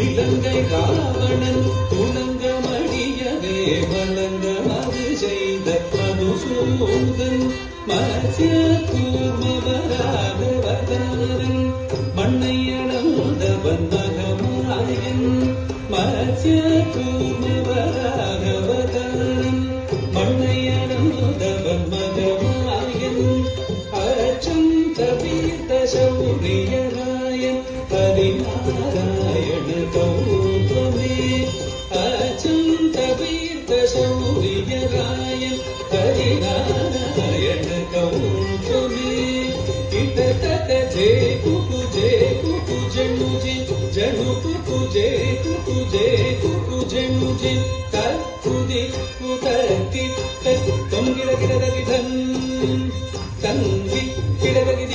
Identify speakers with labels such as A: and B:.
A: இலங்கை ராவணன் துணங்க மடியவே வணங்க அது செய்த மதுசூதன் மத்ய கூர்மவராகவதாரன் மண்ணை அளந்தவன் மகமாயன் மத்ய கூர்மவராகவதாரன் மண்ணை அளந்தவன் மகமாயன் அச்சம் தவிர்த்த சௌரியராயன் ஹரிநாராயண கௌதமே அச்சம் தவிர்த்த சௌரியராயன் ஹரிநாராயண கௌதமே கிட்டத்தட்ட ஜே குகு ஜனுஜே ஜனு குகு ஜே ஜனுஜே தக்குதி குதக்கி தொங்கிட கிடதகி தன் தங்கி கிடதகி